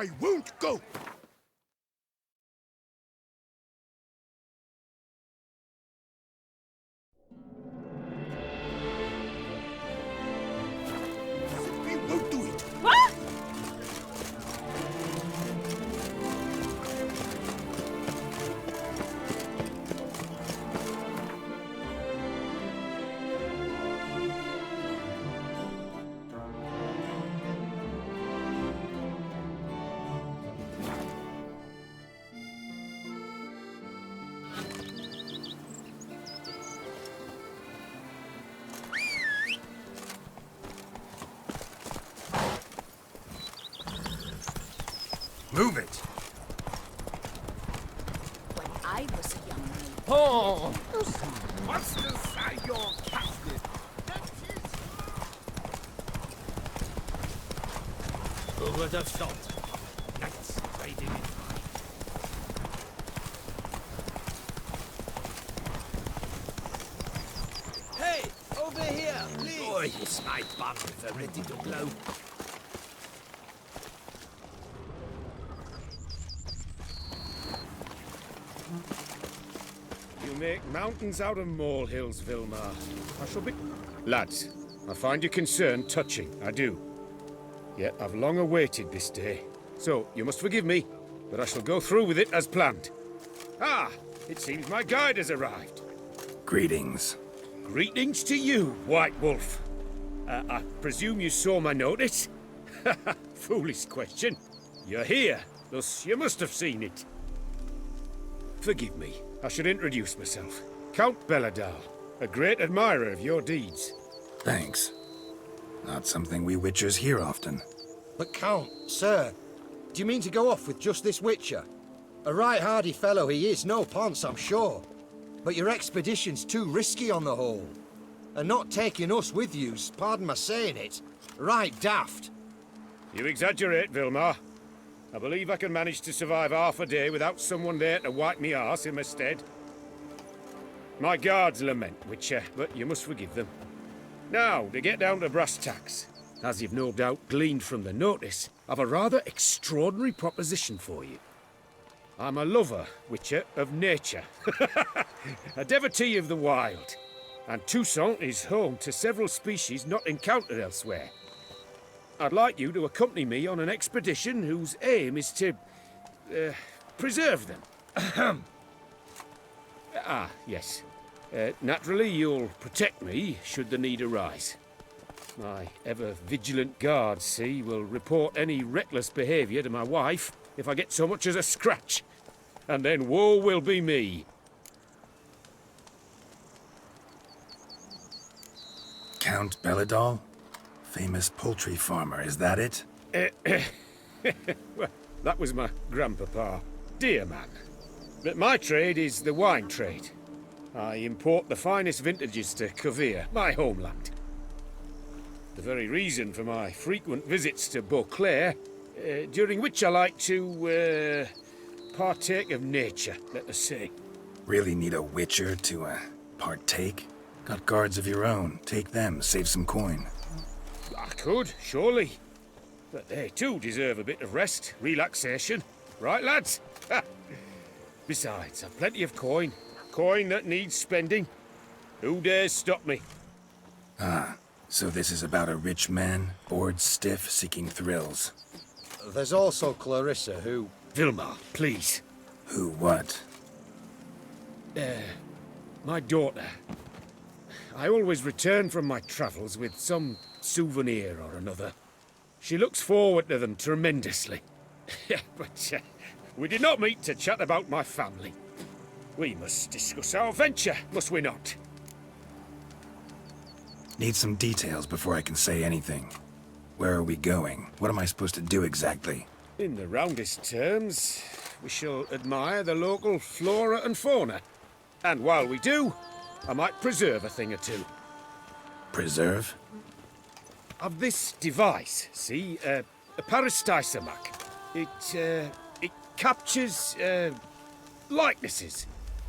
I won't go! We won't do it! What? Move it! When I was a young maid. Oh! What's inside your casket? Who would have thought? Knights riding in Hey, over here, please. Oh, yes, my buttons are ready to blow. You make mountains out of molehills, Vilmar. I shall be... Lads, I find your concern touching, I do. Yet I've long awaited this day. So, you must forgive me, but I shall go through with it as planned. Ah, it seems my guide has arrived. Greetings. Greetings to you, White Wolf. I presume you saw my notice? Foolish question. You're here, thus you must have seen it. Forgive me, I should introduce myself. Count Belladal, a great admirer of your deeds. Thanks. Not something we Witchers hear often. But Count, sir, do you mean to go off with just this Witcher? A right hardy fellow he is, no ponce, I'm sure. But your expedition's too risky on the whole. And not taking us with you's, pardon my saying it, right daft. You exaggerate, Vilmar. I believe I can manage to survive half a day without someone there to wipe me arse in my stead. My guards lament, Witcher, but you must forgive them. Now, to get down to brass tacks. As you've no doubt gleaned from the notice, I've a rather extraordinary proposition for you. I'm a lover, Witcher, of nature. A devotee of the wild. And Toussaint is home to several species not encountered elsewhere. I'd like you to accompany me on an expedition whose aim is to... preserve them. Yes. Naturally, you'll protect me should the need arise. My ever-vigilant guards, see, will report any reckless behaviour to my wife if I get so much as a scratch. And then woe will be me. Count Belladal? Famous poultry farmer, is that it? Well, that was my grandpapa. Dear man. But my trade is the wine trade. I import the finest vintages to Covere, my homeland. The very reason for my frequent visits to Beauclair, during which I like to, partake of nature, let us say. Really need a Witcher to, partake? Got guards of your own. Take them, save some coin. I could, surely. But they too deserve a bit of rest, relaxation. Right, lads? Besides, I've plenty of coin. Coin that needs spending. Who dares stop me? Ah, so this is about a rich man, bored stiff, seeking thrills. There's also Clarissa, who... Vilmar, please. Who what? My daughter. I always return from my travels with some souvenir or another. She looks forward to them tremendously. But we did not meet to chat about my family. We must discuss our venture, must we not? Need some details before I can say anything. Where are we going? What am I supposed to do exactly? In the roundest terms, we shall admire the local flora and fauna. And while we do, I might preserve a thing or two. Preserve? Of this device, see, a parastisomac. It captures, likenesses.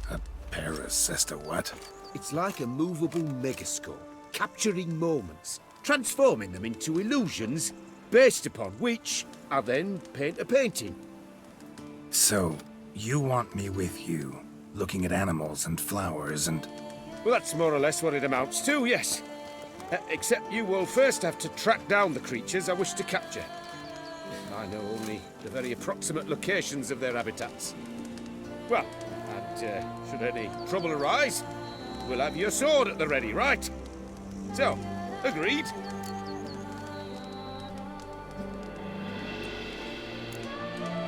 A parasesta what? It's like a movable megascope, capturing moments, transforming them into illusions, based upon which I then paint a painting. So, you want me with you, looking at animals and flowers and... Well, that's more or less what it amounts to, yes. Except you will first have to track down the creatures I wish to capture. I know only the very approximate locations of their habitats. Well, and should any trouble arise, we'll have your sword at the ready, right? So, agreed?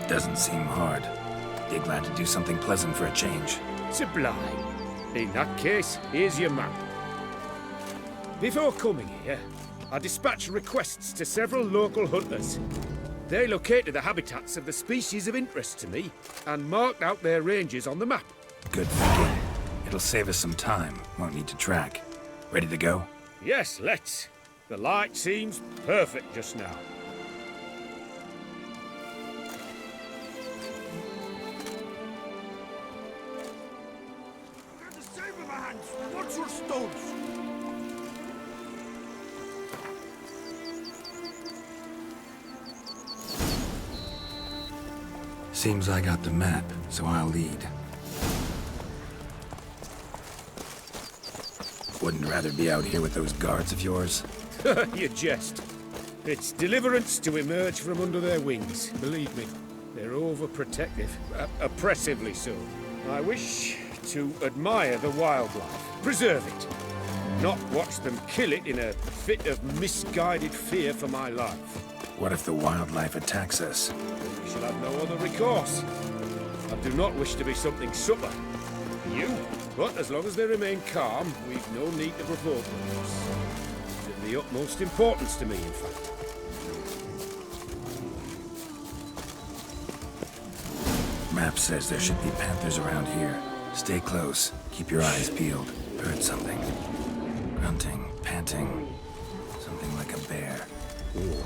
Doesn't seem hard. Be glad to do something pleasant for a change. Sublime. In that case, here's your map. Before coming here, I dispatched requests to several local hunters. They located the habitats of the species of interest to me and marked out their ranges on the map. Good thinking. It'll save us some time. Won't need to track. Ready to go? Yes, let's. The light seems perfect just now. Got the same in my hands. What's your stones? Seems I got the map, so I'll lead. Wouldn't rather be out here with those guards of yours? You jest. It's deliverance to emerge from under their wings, believe me. They're overprotective, oppressively so. I wish to admire the wildlife, preserve it, not watch them kill it in a fit of misguided fear for my life. What if the wildlife attacks us? We shall have no other recourse. I do not wish to be something subtle. You, but as long as they remain calm, we've no need to provoke them. It's of the utmost importance to me, in fact. Map says there should be panthers around here. Stay close. Keep your eyes peeled. Heard something. Grunting, panting. Something like a bear. Ooh.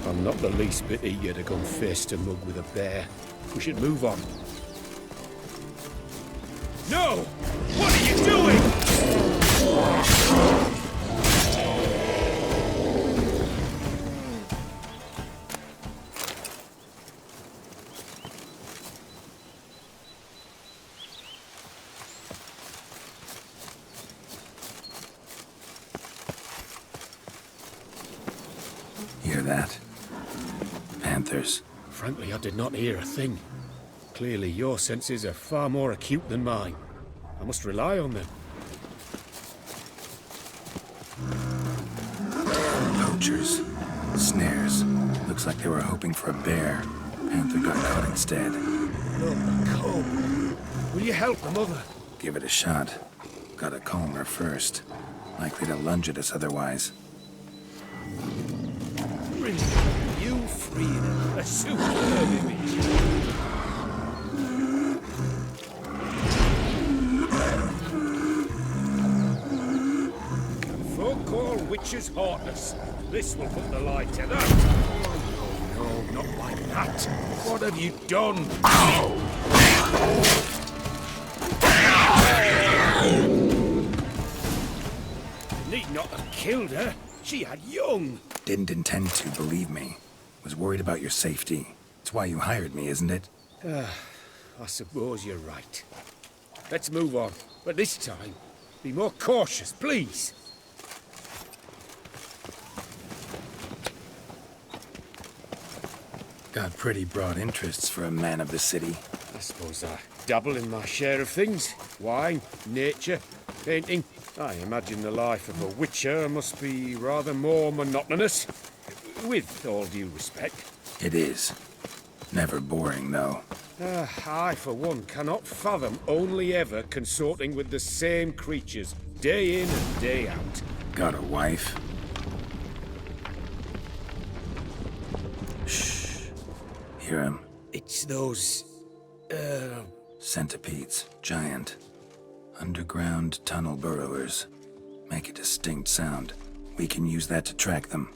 I'm not the least bit eager to come face to mug with a bear. We should move on. No! What are you doing? Hear that? Panthers. Frankly, I did not hear a thing. Clearly, your senses are far more acute than mine. I must rely on them. Poachers. Snares. Looks like they were hoping for a bear. Panther got caught instead. Look, Cole. Will you help the mother? Give it a shot. Gotta calm her first. Likely to lunge at us otherwise. Brilliant. You freed a superb image. Folk call witches heartless. This will put the light to that. Oh, no, not like that. What have you done? You need not have killed her. She had young. Didn't intend to, believe me. Was worried about your safety. It's why you hired me, isn't it? I suppose you're right. Let's move on. But this time, be more cautious, please. Got pretty broad interests for a man of the city. I suppose I dabble in my share of things. Wine, nature, painting. I imagine the life of a witcher must be rather more monotonous. With all due respect. It is. Never boring, though. I, for one, cannot fathom only ever consorting with the same creatures, day in and day out. Got a wife? Shh. Hear him? It's those... Centipedes. Giant. Underground tunnel burrowers. Make a distinct sound. We can use that to track them.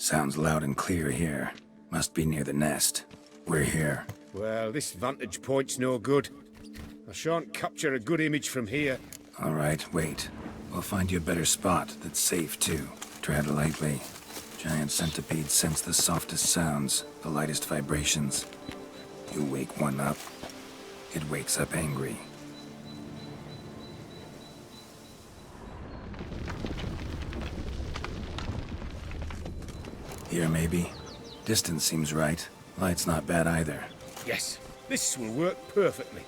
Sounds loud and clear here. Must be near the nest. We're here. Well, this vantage point's no good. I shan't capture a good image from here. All right, wait. We'll find you a better spot that's safe, too. Tread lightly. Giant centipedes sense the softest sounds, the lightest vibrations. You wake one up, it wakes up angry. Here, maybe? Distance seems right. Light's not bad either. Yes, this will work perfectly.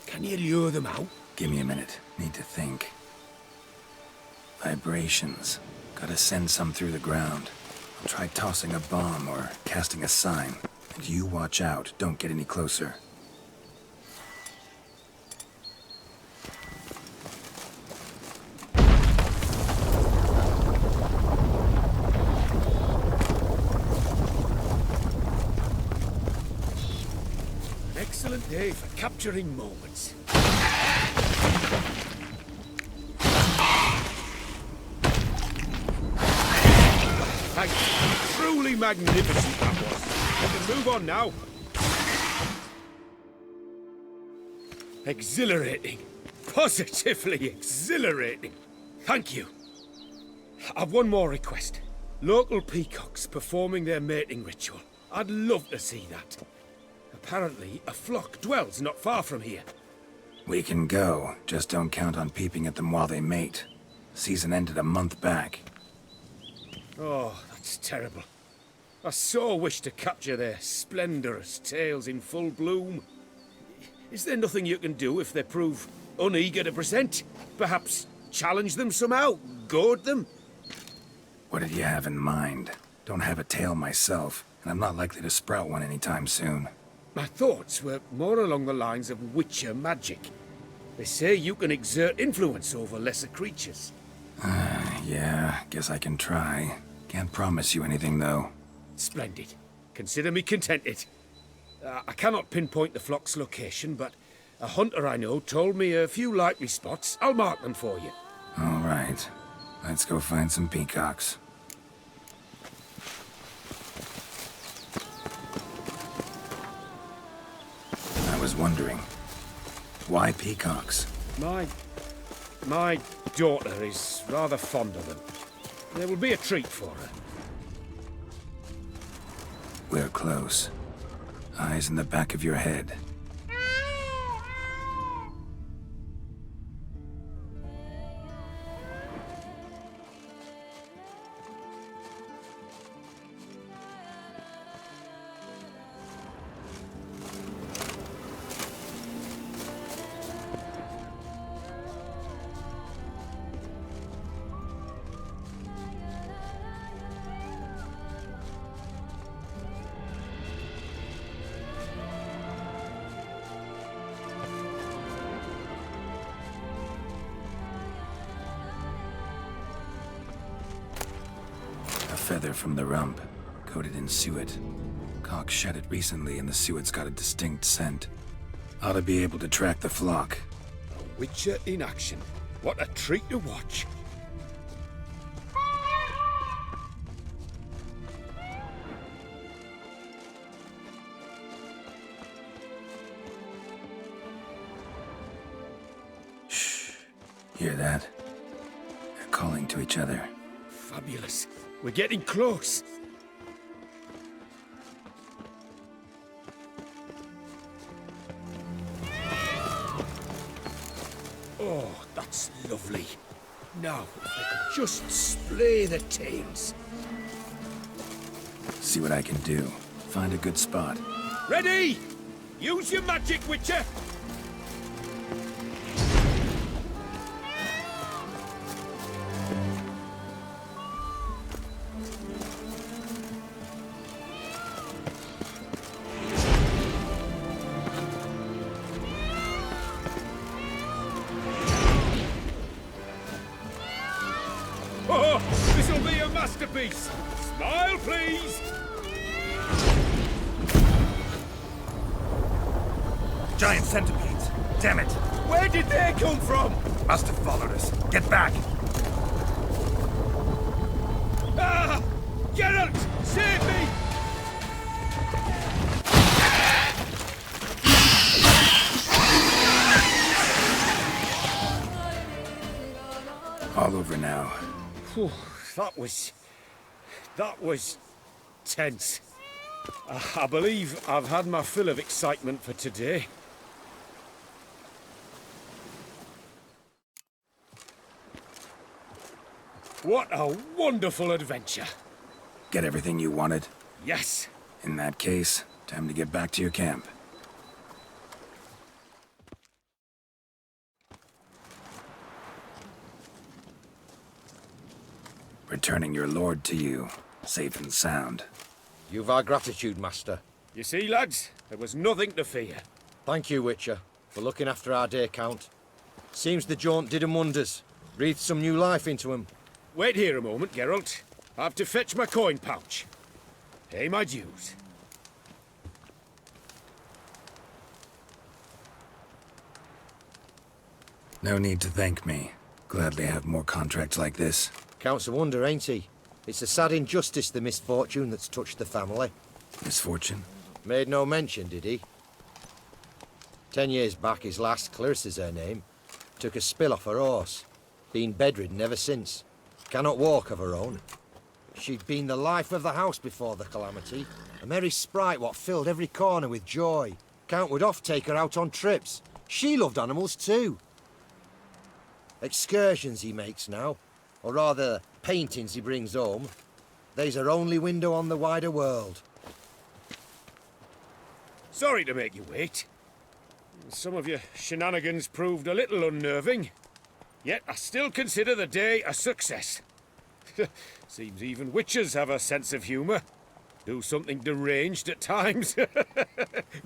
Can you lure them out? Give me a minute. Need to think. Vibrations. Gotta send some through the ground. I'll try tossing a bomb or casting a sign. And you watch out. Don't get any closer. Excellent day for capturing moments. Thank you. Truly magnificent that was. We can move on now. Exhilarating. Positively exhilarating. Thank you. I've one more request. Local peacocks performing their mating ritual. I'd love to see that. Apparently, a flock dwells not far from here. We can go. Just don't count on peeping at them while they mate. Season ended a month back. Oh, that's terrible. I so wish to capture their splendorous tails in full bloom. Is there nothing you can do if they prove uneager to present? Perhaps challenge them somehow? Goad them? What did you have in mind? Don't have a tail myself, and I'm not likely to sprout one anytime soon. My thoughts were more along the lines of witcher magic. They say you can exert influence over lesser creatures. Yeah, guess I can try. Can't promise you anything, though. Splendid. Consider me contented. I cannot pinpoint the flock's location, but a hunter I know told me a few likely spots. I'll mark them for you. All right. Let's go find some peacocks. I was wondering, why peacocks? My daughter is rather fond of them. There will be a treat for her. We're close. Eyes in the back of your head. Feather from the rump, coated in suet. Cock shed it recently and the suet's got a distinct scent. Ought to be able to track the flock. A witcher in action. What a treat to watch. Shh. Hear that? They're calling to each other. Fabulous. We're getting close. Oh, that's lovely. Now, if they could just splay the tails. See what I can do. Find a good spot. Ready? Use your magic, Witcher! Oh, this'll be a masterpiece! Smile, please! Giant centipedes. Damn it. Where did they come from? Must have followed us. Get back. Ah! Geralt! Save me! All over now. Whew, that was tense. I believe I've had my fill of excitement for today. What a wonderful adventure. Get everything you wanted? Yes. In that case, time to get back to your camp. Returning your lord to you, safe and sound. You've our gratitude, Master. You see, lads, there was nothing to fear. Thank you, Witcher, for looking after our day count. Seems the jaunt did 'em wonders. Breathed some new life into 'em. Wait here a moment, Geralt. I have to fetch my coin pouch. Pay my dues. No need to thank me. Gladly have more contracts like this. Counts a wonder, ain't he? It's a sad injustice, the misfortune that's touched the family. Misfortune? Made no mention, did he? 10 years back, his last, Clarissa's her name, took a spill off her horse. Been bedridden ever since. Cannot walk of her own. She'd been the life of the house before the calamity. A merry sprite what filled every corner with joy. Count would oft take her out on trips. She loved animals too. Excursions he makes now, or rather, paintings he brings home. They's her only window on the wider world. Sorry to make you wait. Some of your shenanigans proved a little unnerving. Yet I still consider the day a success. Seems even witches have a sense of humour. Do something deranged at times.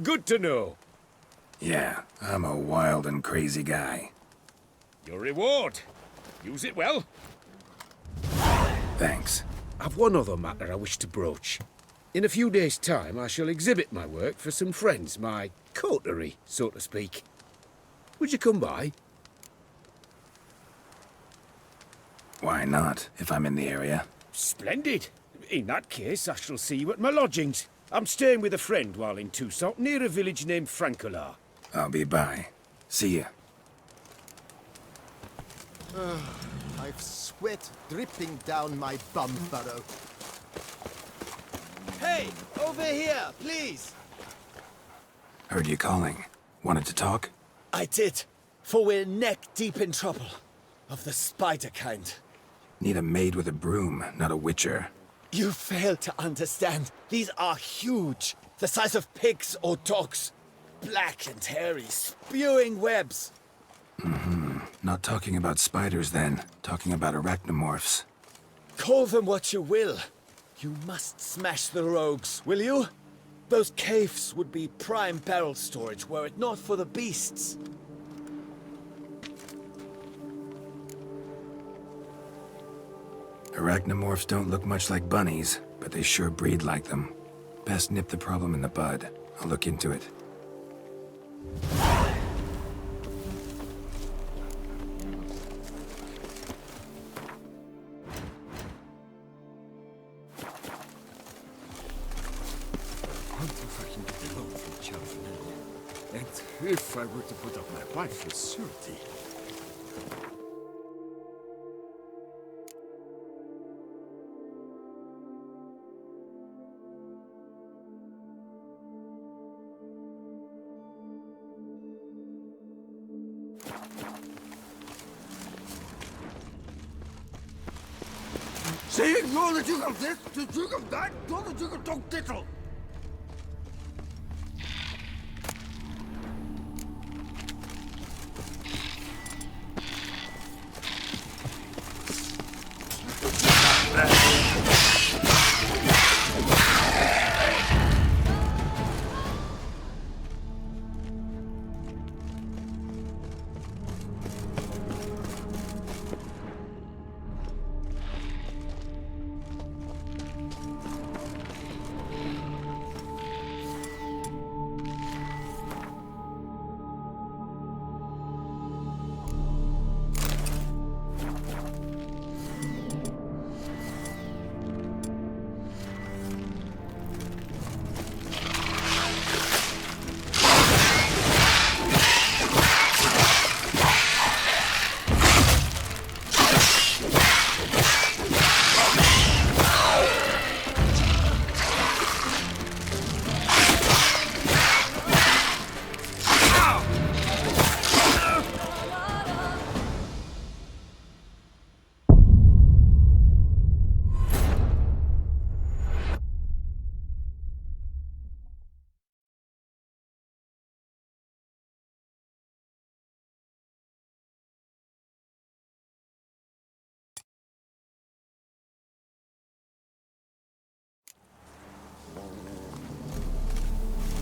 Good to know. Yeah, I'm a wild and crazy guy. Your reward. Use it well. Thanks. I've one other matter I wish to broach. In a few days' time, I shall exhibit my work for some friends, my coterie, so to speak. Would you come by? Why not, if I'm in the area? Splendid. In that case, I shall see you at my lodgings. I'm staying with a friend while in Toussaint, near a village named Francois. I'll be by. See ya. I've sweat dripping down my bum furrow. Hey, over here, please! Heard you calling. Wanted to talk? I did, for we're neck-deep in trouble. Of the spider kind. Need a maid with a broom, not a witcher. You fail to understand. These are huge. The size of pigs or dogs. Black and hairy, spewing webs. Not talking about spiders then. Talking about arachnomorphs. Call them what you will. You must smash the rogues, will you? Those caves would be prime barrel storage were it not for the beasts. Arachnomorphs don't look much like bunnies, but they sure breed like them. Best nip the problem in the bud. I'll look into it. And if I were to put up my life as surety. Säg nå that you come this, that you come that, då that you come talk tittle.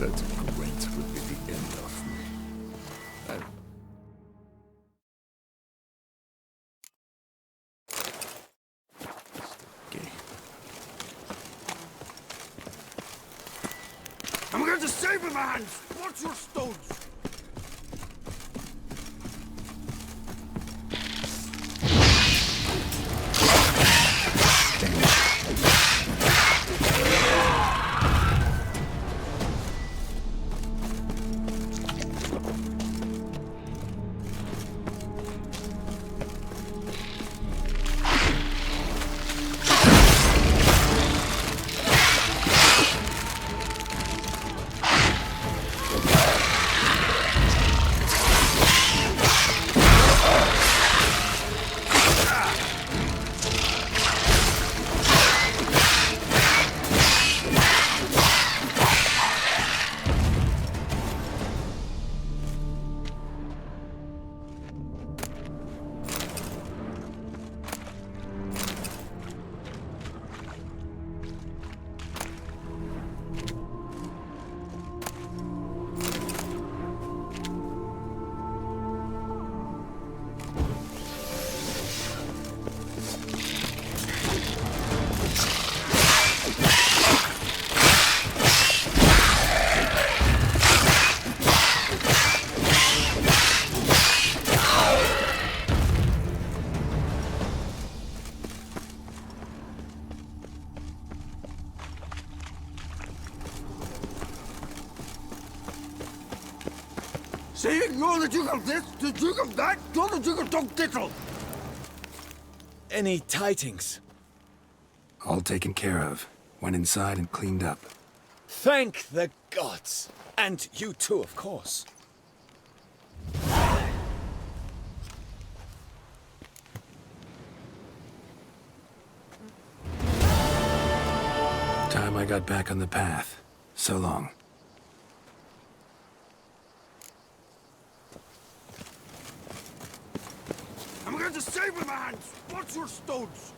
That Gwent would be the end of me. Okay. I'm going to save with my hands! Watch your stones! See, you're the Duke of this, the Duke of that, you're the Duke of Dog Tittle. Any tidings? All taken care of. Went inside and cleaned up. Thank the gods. And you too, of course. Time I got back on the path. So long. I'm going to save with my hands. Watch your stones.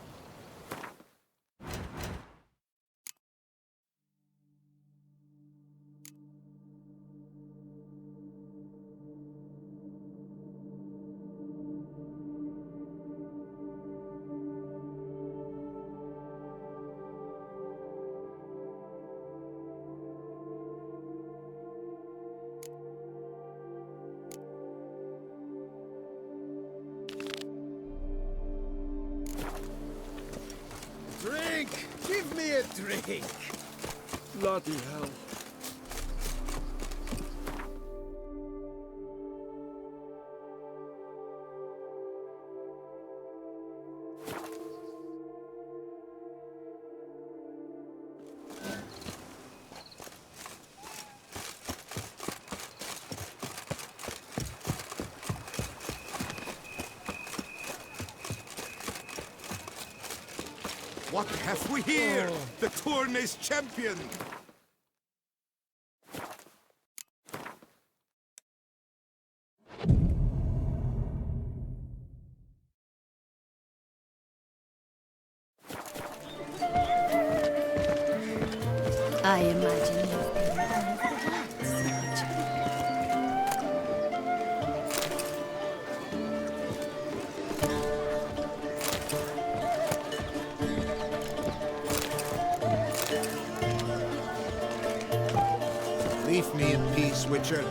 Drink! Give me a drink! Bloody hell. What have we here? The Tourney's champion! I imagine you've been one of the lads. Leave me in peace, Witcher.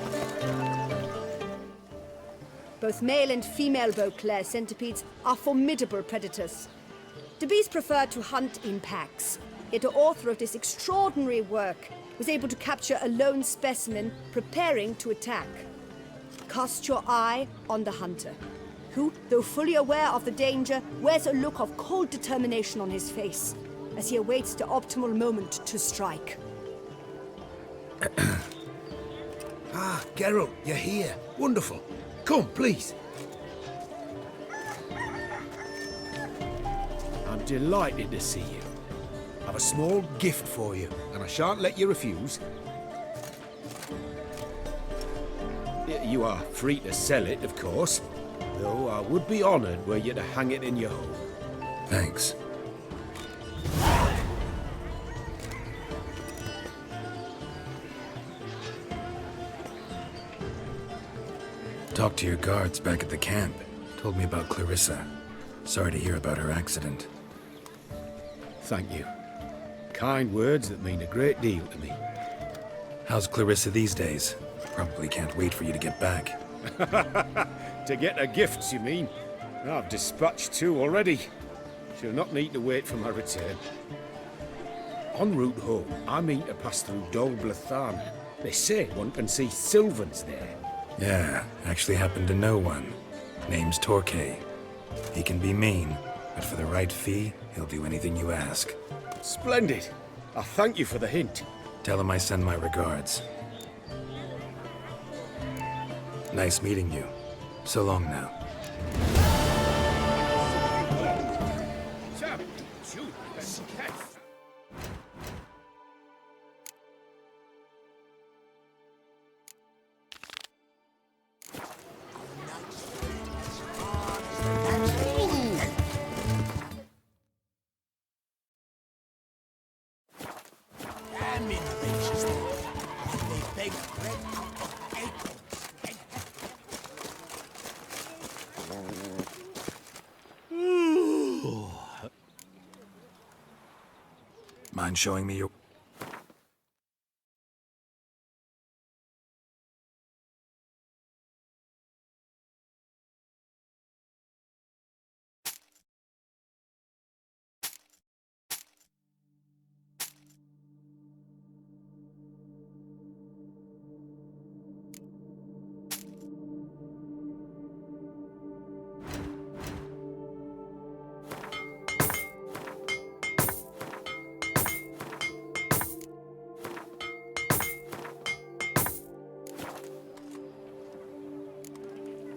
Both male and female Beauclair centipedes are formidable predators. The bees prefer to hunt in packs, yet the author of this extraordinary work was able to capture a lone specimen preparing to attack. Cast your eye on the hunter, who, though fully aware of the danger, wears a look of cold determination on his face as he awaits the optimal moment to strike. Ah, Geralt, you're here. Wonderful. Come, please. I'm delighted to see you. I've a small gift for you, and I shan't let you refuse. You are free to sell it, of course, though I would be honoured were you to hang it in your home. Thanks. Talked to your guards back at the camp. Told me about Clarissa. Sorry to hear about her accident. Thank you. Kind words that mean a great deal to me. How's Clarissa these days? Probably can't wait for you to get back. To get her gifts, you mean? I've dispatched 2 already. She'll not need to wait for my return. En route home, I mean to pass through Dol Blathan. They say one can see Sylvans there. Yeah, actually happen to know one. Name's Torquay. He can be mean, but for the right fee, he'll do anything you ask. Splendid. I thank you for the hint. Tell him I send my regards. Nice meeting you. So long now. Mind showing me your...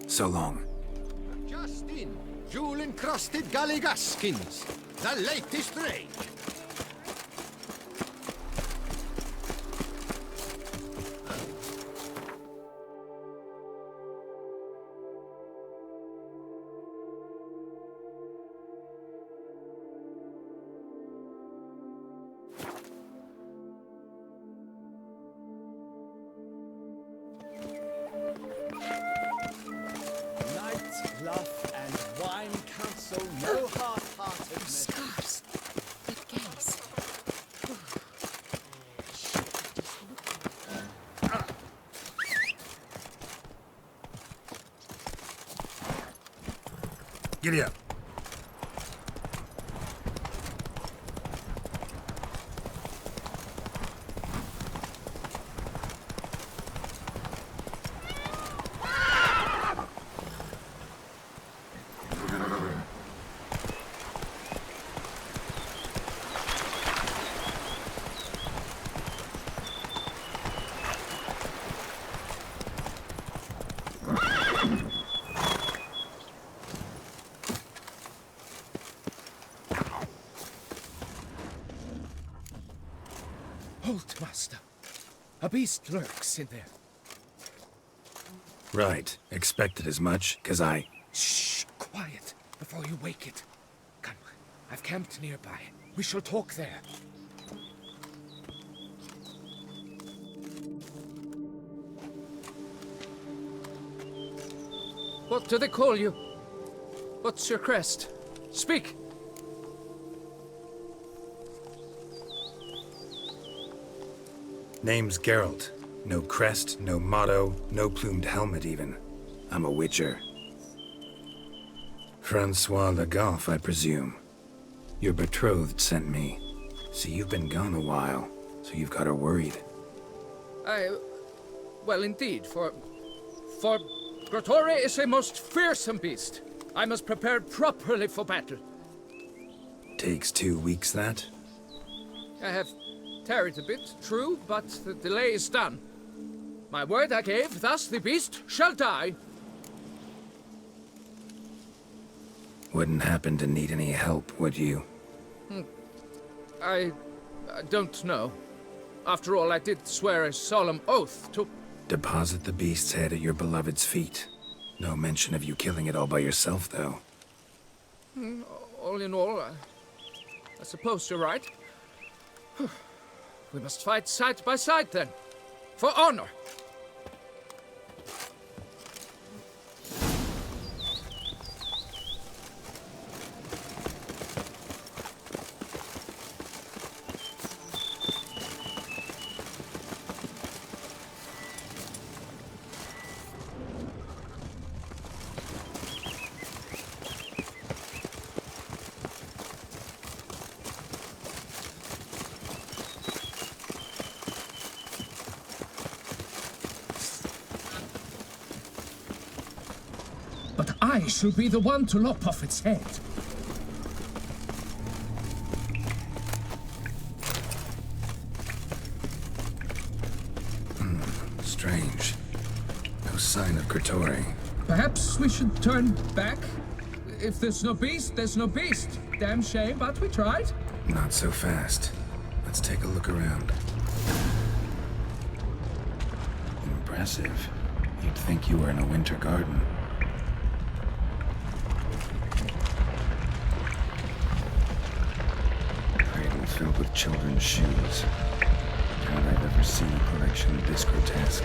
So long. Just in, jewel-encrusted galligaskins. The latest range. Laugh and wine counsel no half-hearted Scarves. That gaze. Giddy up. Halt, master. A beast lurks in there. Right. Expected as much, 'cause I... Shh, quiet, before you wake it. Come, I've camped nearby. We shall talk there. What do they call you? What's your crest? Speak! Name's Geralt. No crest, no motto, no plumed helmet even. I'm a witcher. Francois Legoff, I presume. Your betrothed sent me. See, you've been gone a while, so you've got her worried. Well, indeed, for Grotore is a most fearsome beast. I must prepare properly for battle. Takes 2 weeks, that? I have tarried a bit, true, but the delay is done. My word I gave, thus the beast shall die. Wouldn't happen to need any help, would you? I don't know. After all, I did swear a solemn oath to... Deposit the beast's head at your beloved's feet. No mention of you killing it all by yourself, though. All in all, I suppose you're right. We must fight side by side, then. For honor! I shall be the one to lop off its head. Strange. No sign of Kratori. Perhaps we should turn back? If there's no beast, there's no beast. Damn shame, but we tried. Not so fast. Let's take a look around. Impressive. You'd think you were in a winter garden. Cradle filled with children's shoes. Doubt I've ever seen a collection this grotesque.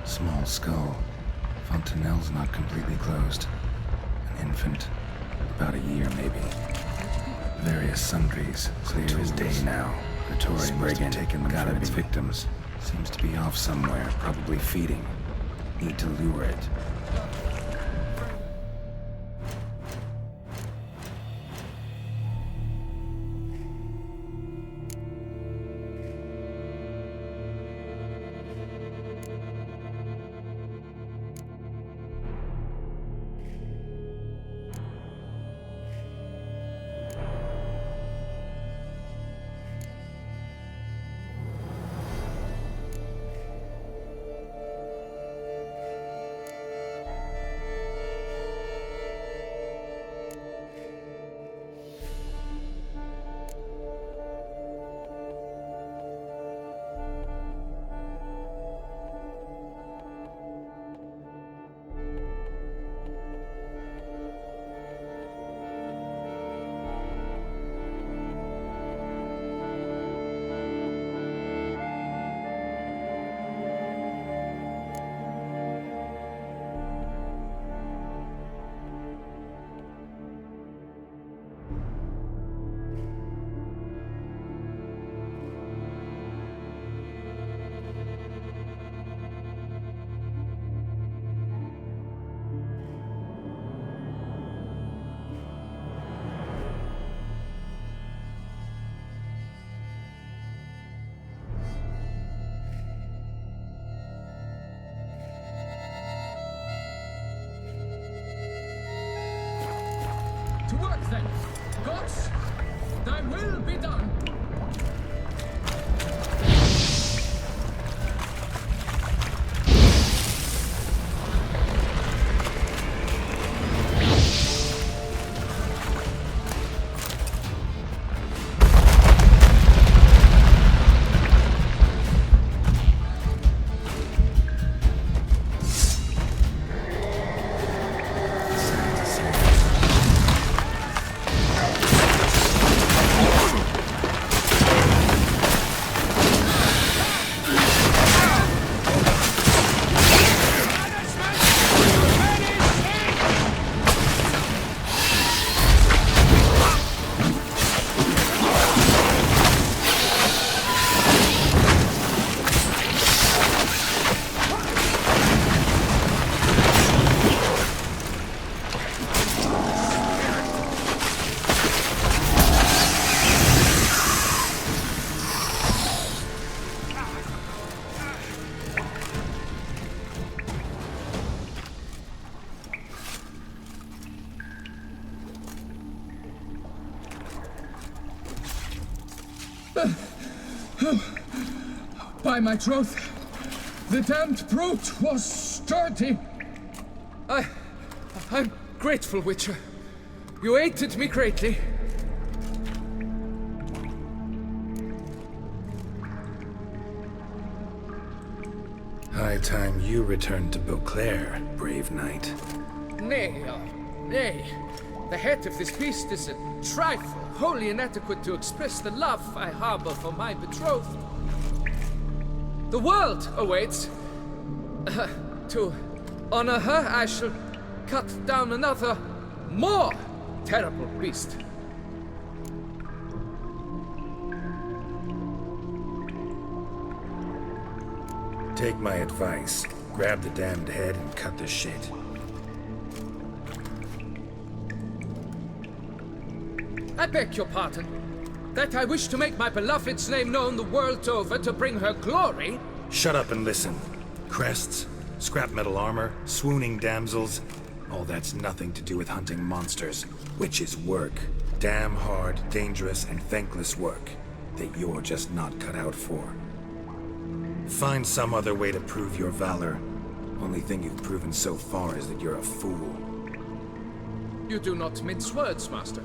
Small skull. Fontanelle's not completely closed. An infant. About a year, maybe. Various sundries. Clear as day now. Kratori must have taken them from its victims. Seems to be off somewhere, probably feeding. Need to lure it. To work then. Gods, thy will be done. By my troth, the damned brute was sturdy. I'm grateful, Witcher. You aided me greatly. High time you returned to Beauclair, brave knight. Nay, nay. The head of this beast is a trifle, wholly inadequate to express the love I harbor for my betrothed. The world awaits. To honor her, I shall cut down another, more terrible beast. Take my advice. Grab the damned head and cut the shit. I beg your pardon. That I wish to make my beloved's name known the world over to bring her glory? Shut up and listen. Crests, scrap metal armor, swooning damsels. All that's nothing to do with hunting monsters, which is work. Damn hard, dangerous, and thankless work that you're just not cut out for. Find some other way to prove your valor. Only thing you've proven so far is that you're a fool. You do not mince words, Master.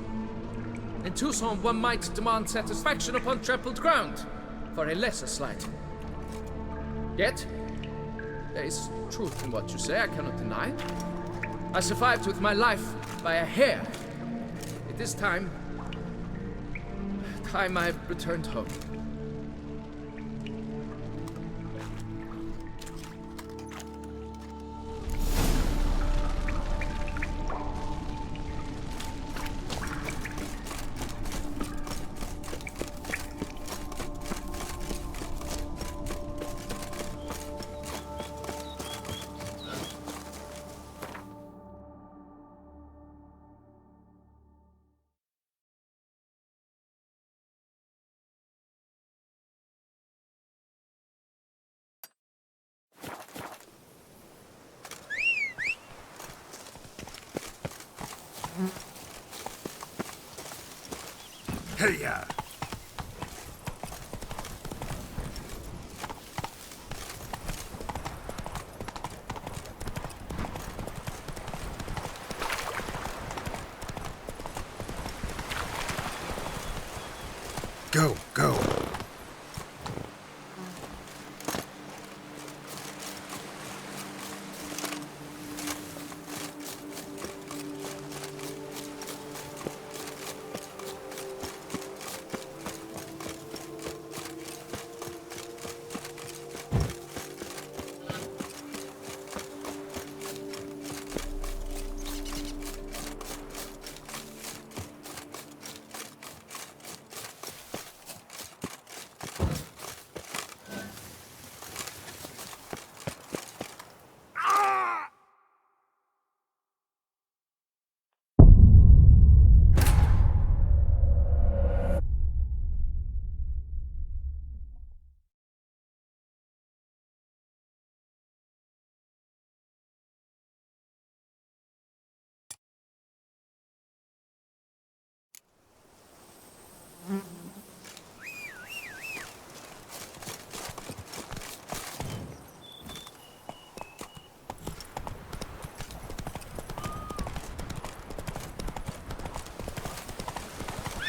In Tucson, one might demand satisfaction upon trampled ground for a lesser slight. Yet, there is truth in what you say, I cannot deny. I survived with my life by a hair. It is time I returned home. Hey-ya! Go, go!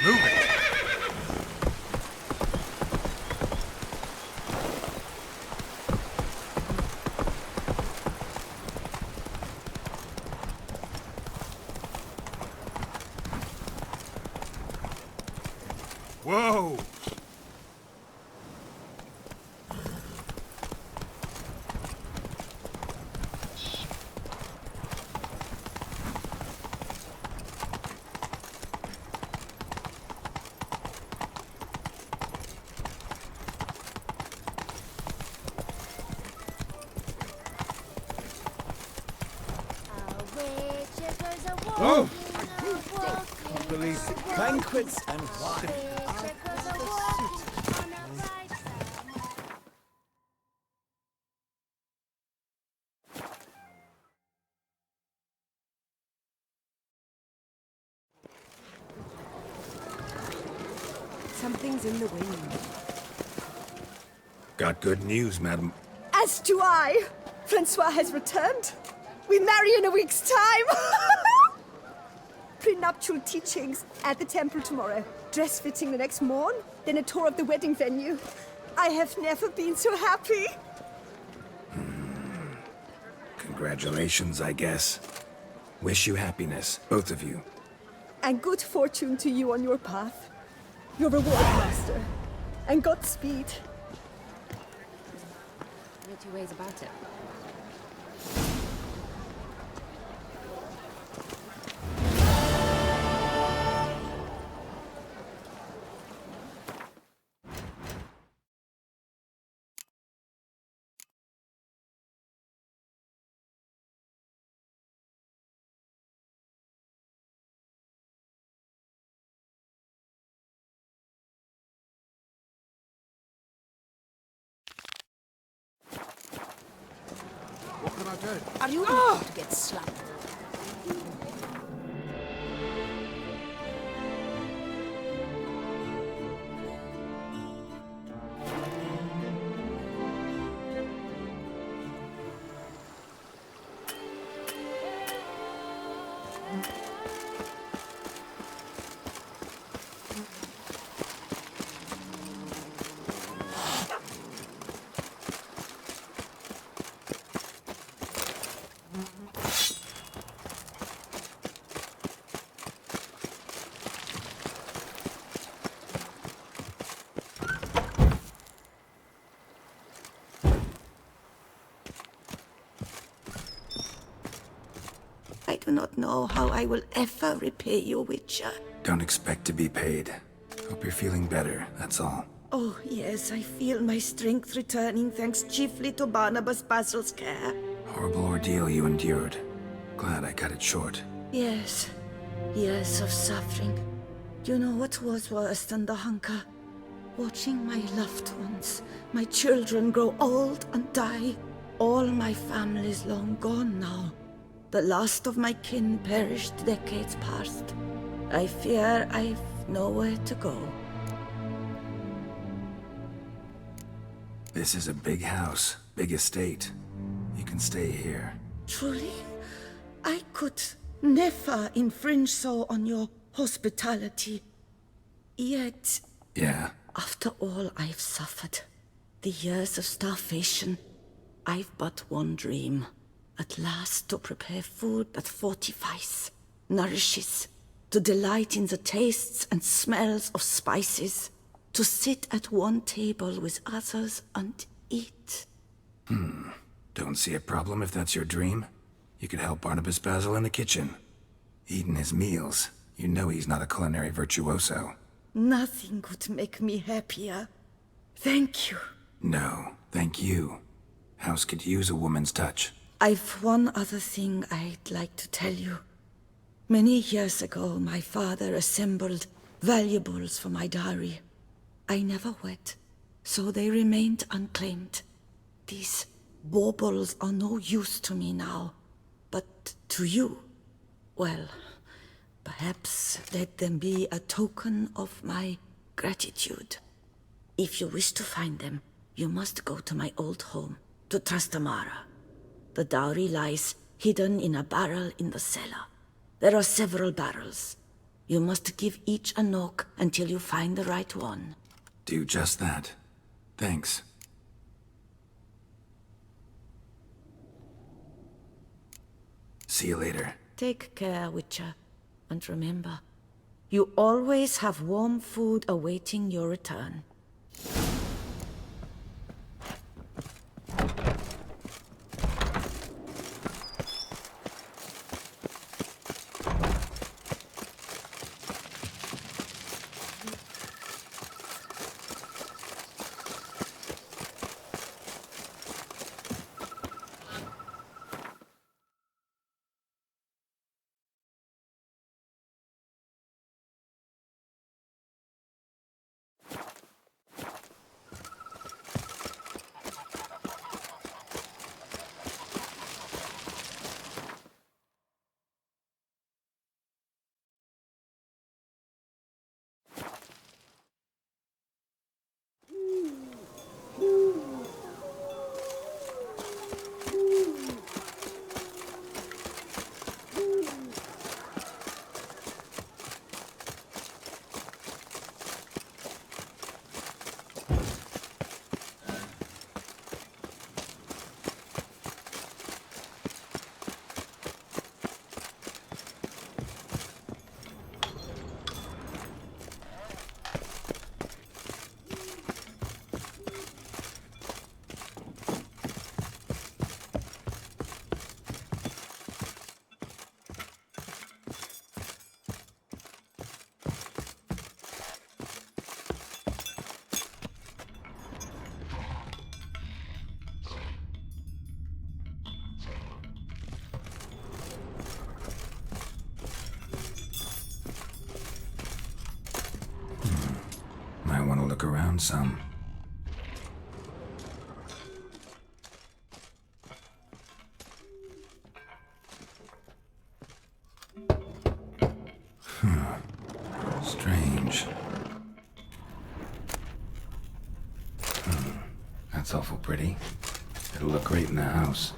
Move it! Whoa! Oh! Banquets and wine. Something's in the wind. Got good news, madam. As do I. Francois has returned. We marry in a week's time. Prenuptial teachings at the temple tomorrow. Dress fitting the next morn. Then a tour of the wedding venue. I have never been so happy. Congratulations, I guess. Wish you happiness, both of you. And good fortune to you on your path. Your reward, master. And Godspeed. No two ways about it. What can I do? Are you about to get slapped? I do not know how I will ever repay you, Witcher. Don't expect to be paid. Hope you're feeling better, that's all. Oh, yes, I feel my strength returning thanks chiefly to Barnabas Basil's care. Horrible ordeal you endured. Glad I cut it short. Yes, years of suffering. You know what was worse than the hunger? Watching my loved ones, my children grow old and die. All my family's long gone now. The last of my kin perished decades past. I fear I've nowhere to go. This is a big house, big estate. You can stay here. Truly? I could never infringe so on your hospitality. Yet, Yeah? after all I've suffered, the years of starvation, I've but one dream. At last to prepare food that fortifies, nourishes, to delight in the tastes and smells of spices, to sit at one table with others and eat. Don't see a problem if that's your dream. You could help Barnabas Basil in the kitchen. Eating his meals. You know he's not a culinary virtuoso. Nothing could make me happier. Thank you. No, thank you. House could use a woman's touch. I've one other thing I'd like to tell you. Many years ago, my father assembled valuables for my dowry. I never wed, so they remained unclaimed. These baubles are no use to me now, but to you, well, perhaps let them be a token of my gratitude. If you wish to find them, you must go to my old home, to Trastamara. The dowry lies hidden in a barrel in the cellar. There are several barrels. You must give each a knock until you find the right one. Do just that. Thanks. See you later. Take care, Witcher. And remember, you always have warm food awaiting your return. found some. Strange. That's awful pretty. It'll look great in the house.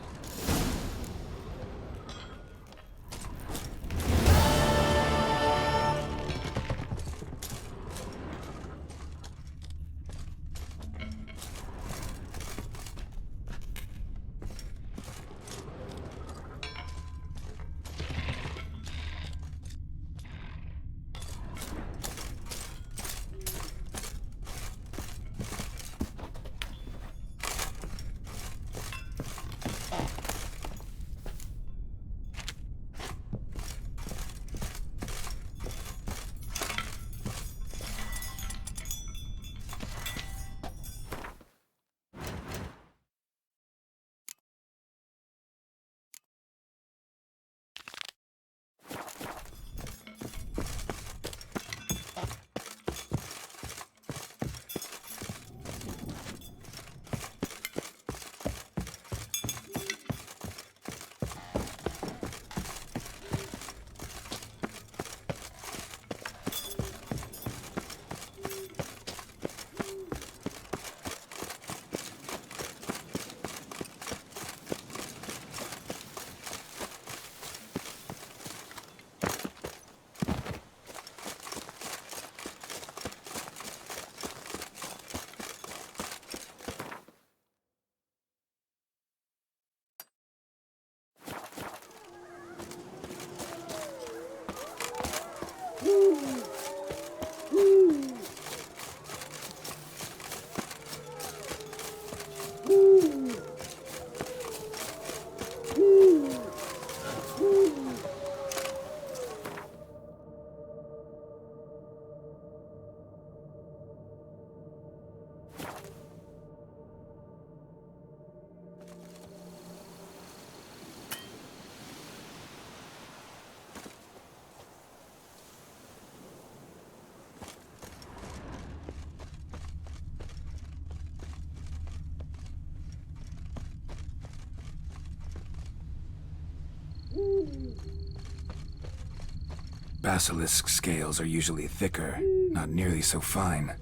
Basilisk scales are usually thicker, not nearly so fine.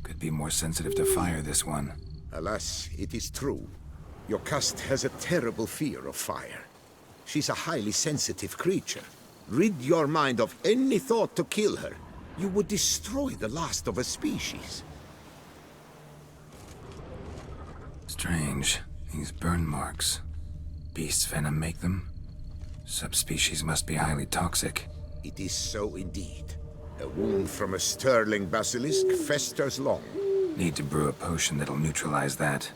Could be more sensitive to fire, this one. Alas, it is true. Your caste has a terrible fear of fire. She's a highly sensitive creature. Rid your mind of any thought to kill her. You would destroy the last of a species. Strange. These burn marks. Beast's venom make them? Subspecies must be highly toxic. It is so indeed. A wound from a sterling basilisk festers long. Need to brew a potion that'll neutralize that.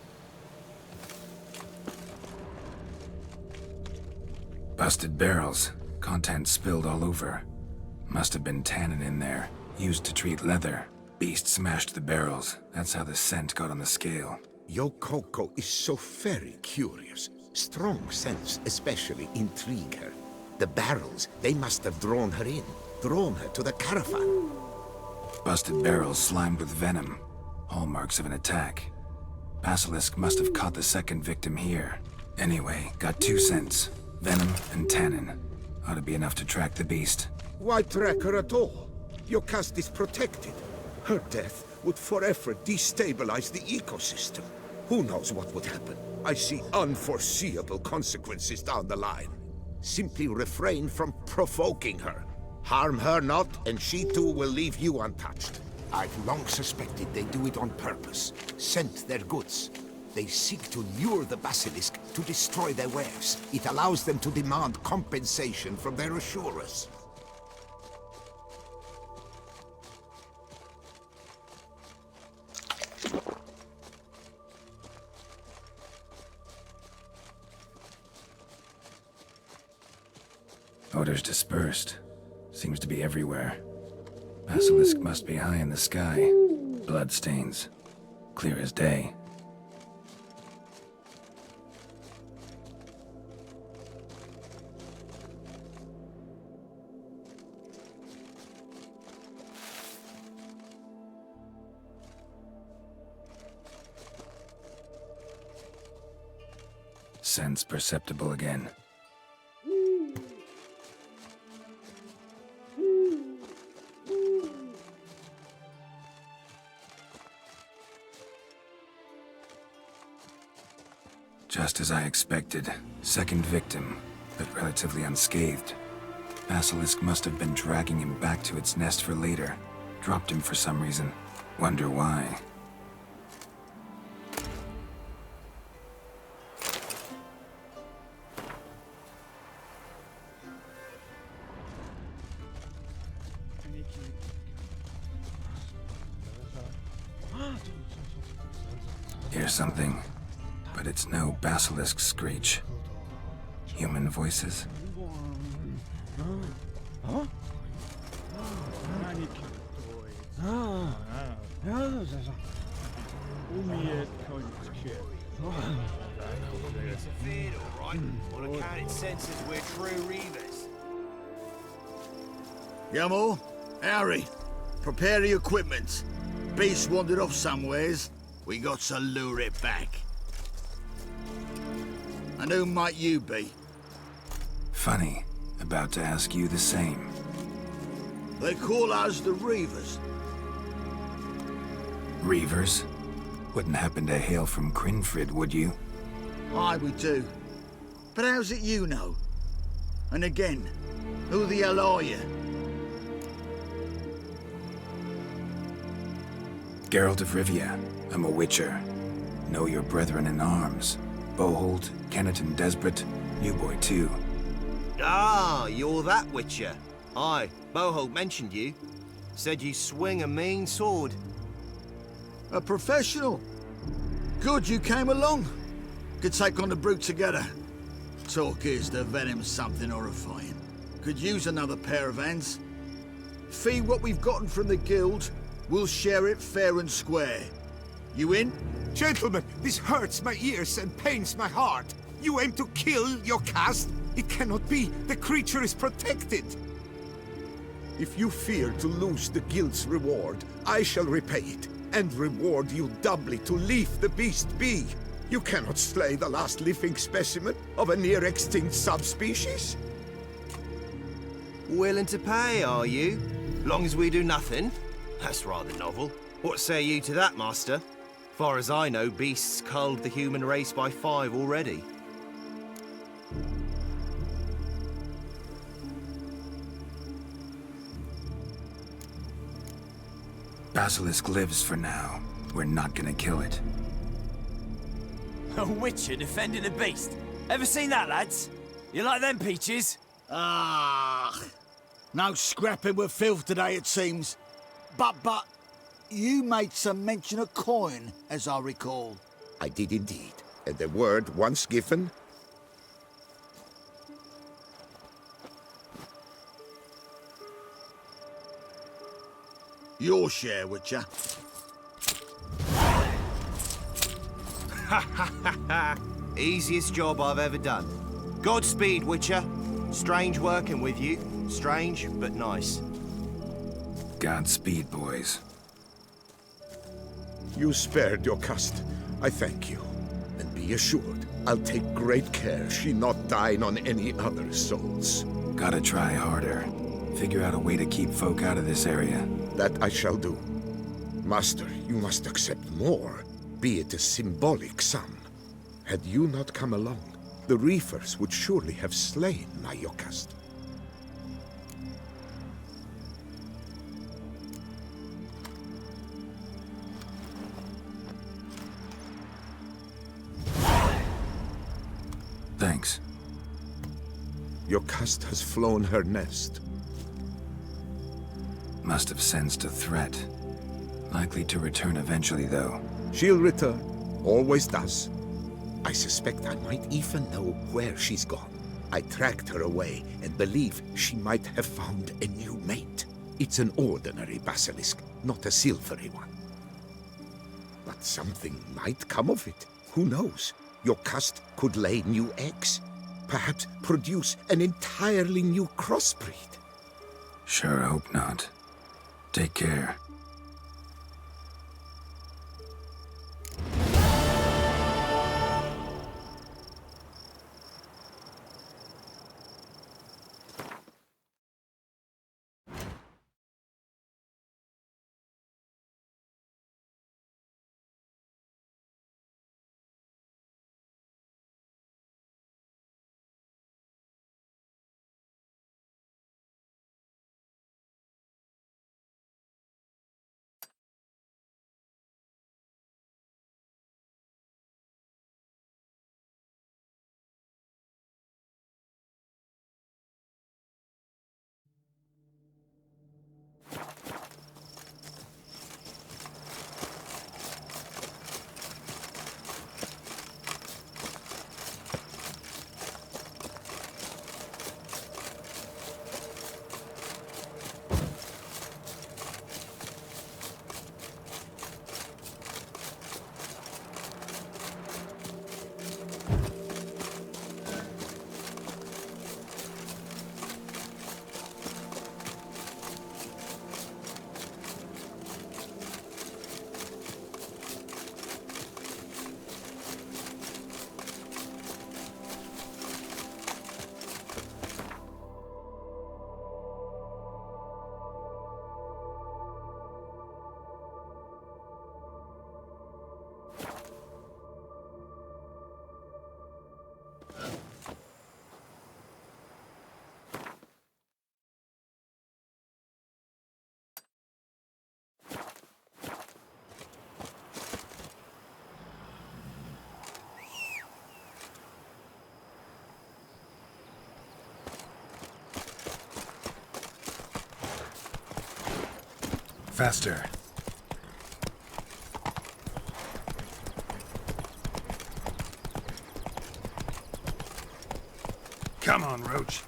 Busted barrels. Contents spilled all over. Must have been tannin in there. Used to treat leather. Beast smashed the barrels. That's how the scent got on the scale. Yokoko is so very curious. Strong scents especially intrigue her. The barrels, they must have drawn her in. Drawn her to the caravan. Busted barrels slimed with venom. Hallmarks of an attack. Basilisk must have caught the second victim here. Anyway, got 2 scents. Venom and tannin. Ought to be enough to track the beast. Why track her at all? Your caste is protected. Her death would forever destabilize the ecosystem. Who knows what would happen? I see unforeseeable consequences down the line. Simply refrain from provoking her. Harm her not, and she too will leave you untouched. I've long suspected they do it on purpose. Scent their goods. They seek to lure the basilisk to destroy their wares. It allows them to demand compensation from their assurers. Odors dispersed. Seems to be everywhere. Basilisk must be high in the sky. Bloodstains. Clear as day. sense perceptible again. Just as I expected, second victim, but relatively unscathed. Basilisk must have been dragging him back to its nest for later. Dropped him for some reason. Wonder why. Hear something, but it's no basilisk screech. Human voices? Feared, all right. On account it senses we're true reavers. Yamo, Harry, prepare the equipment. Beast wandered off somewheres. We got to lure it back. And who might you be? Funny. About to ask you the same. They call us the Reavers. Reavers? Wouldn't happen to hail from Crinfrid, would you? Aye, we do. But how's it you know? And again, who the hell are you? Geralt of Rivia. I'm a witcher. Know your brethren in arms. Bohold, Kennet and Desperate, new boy too. Ah, you're that witcher. Aye, Bohold mentioned you. Said you swing a mean sword. A professional. Good you came along. Could take on the brute together. Talk is the venom's something horrifying. Could use another pair of hands. Fee what we've gotten from the guild, we'll share it fair and square. You in? Gentlemen, this hurts my ears and pains my heart. You aim to kill your caste? It cannot be. The creature is protected. If you fear to lose the guild's reward, I shall repay it, and reward you doubly to leave the beast be. You cannot slay the last living specimen of a near-extinct subspecies. Willing to pay, are you? Long as we do nothing? That's rather novel. What say you to that, master? Far as I know, beasts culled the human race by 5 already. Basilisk lives for now. We're not gonna kill it. A witcher defending a beast. Ever seen that, lads? You like them peaches? Ah, no scrapping with filth today, it seems. But, you made some mention of coin, as I recall. I did indeed. And the word once given... Your share, Witcher. Ha ha ha ha! Easiest job I've ever done. Godspeed, Witcher. Strange working with you. Strange, but nice. Godspeed, boys. You spared your caste. I thank you. And be assured, I'll take great care she not dine on any other souls. Gotta try harder. Figure out a way to keep folk out of this area. That I shall do. Master, you must accept more, be it a symbolic sum. Had you not come along, the Reefers would surely have slain my Yokast. Thanks. Yokast has flown her nest. Must have sensed a threat. Likely to return eventually, though. She'll return. Always does. I suspect I might even know where she's gone. I tracked her away and believe she might have found a new mate. It's an ordinary basilisk, not a silvery one. But something might come of it. Who knows? Your caste could lay new eggs. Perhaps produce an entirely new crossbreed. Sure hope not. Take care. Faster. Come on, Roach.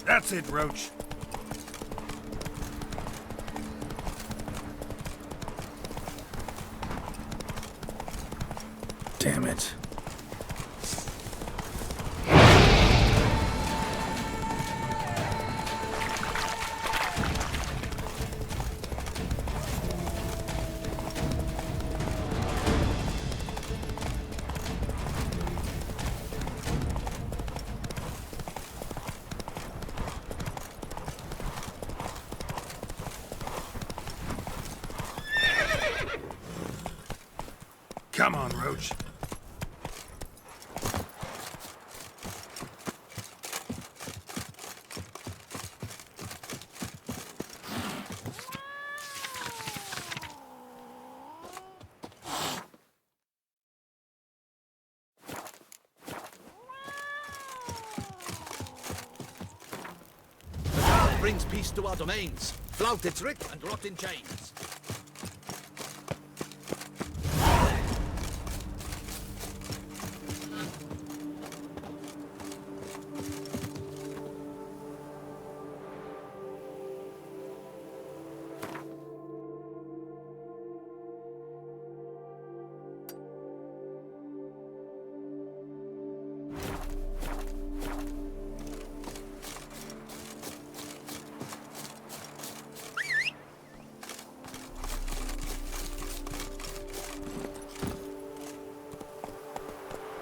That's it, Roach. Damn it. Come on, Roach. Brings peace to our domains. Flout its writ and rot in chains.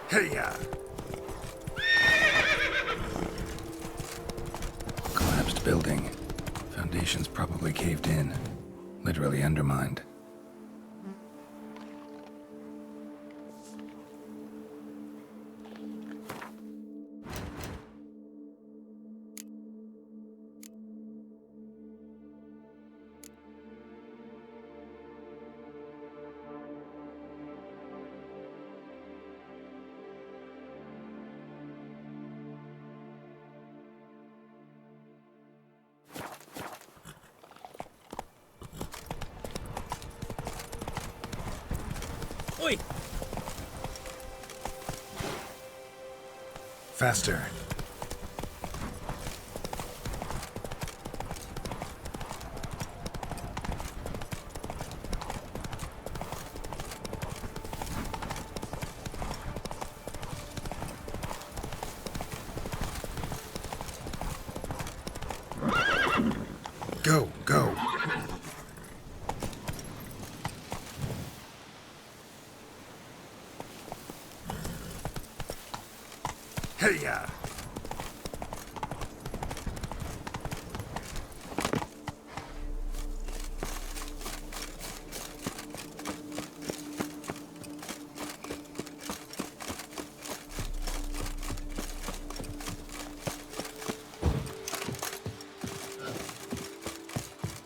Hey-ya! Collapsed building. Foundations probably caved in. Literally undermined. Oi! Faster. Go, go. Hey-ya!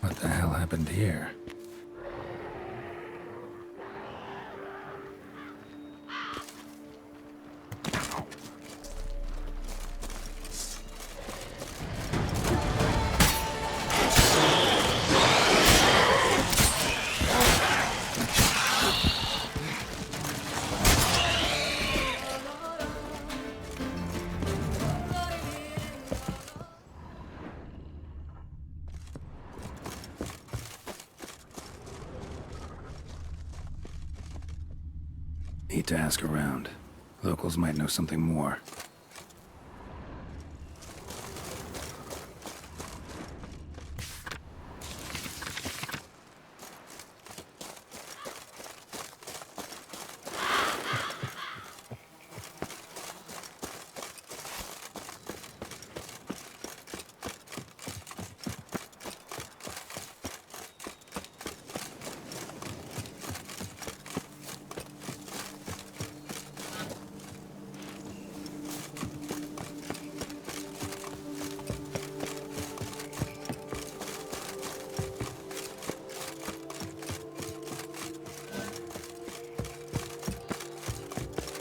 What the hell happened here? Need to ask around. Locals might know something more.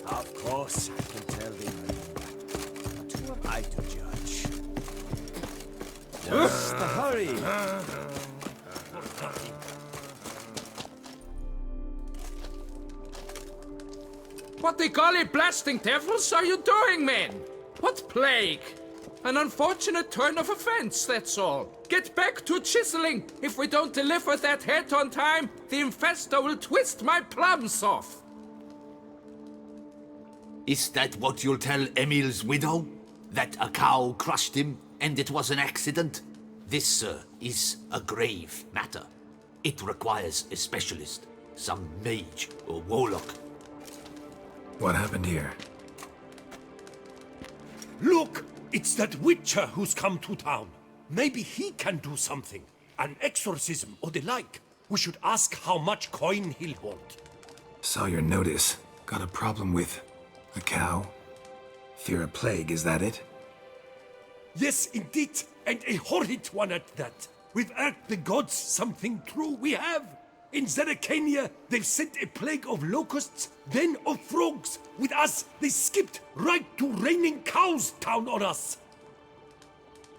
Of course, I can tell thee. But who am I to judge? What's the hurry? What the golly blasting devils are you doing, men? What plague? An unfortunate turn of offense, that's all. Get back to chiseling. If we don't deliver that head on time, the infestor will twist my plums off. Is that what you'll tell Emil's widow? That a cow crushed him and it was an accident? This, sir, is a grave matter. It requires a specialist, some mage or warlock. What happened here? Look! It's that witcher who's come to town. Maybe he can do something. An exorcism or the like. We should ask how much coin he'll want. Saw your notice. Got a problem with a cow? Fear a plague, is that it? Yes, indeed, and a horrid one at that. We've irked the gods something true, we have. In Zeracania, they've sent a plague of locusts, then of frogs. With us, they skipped right to raining cows down on us.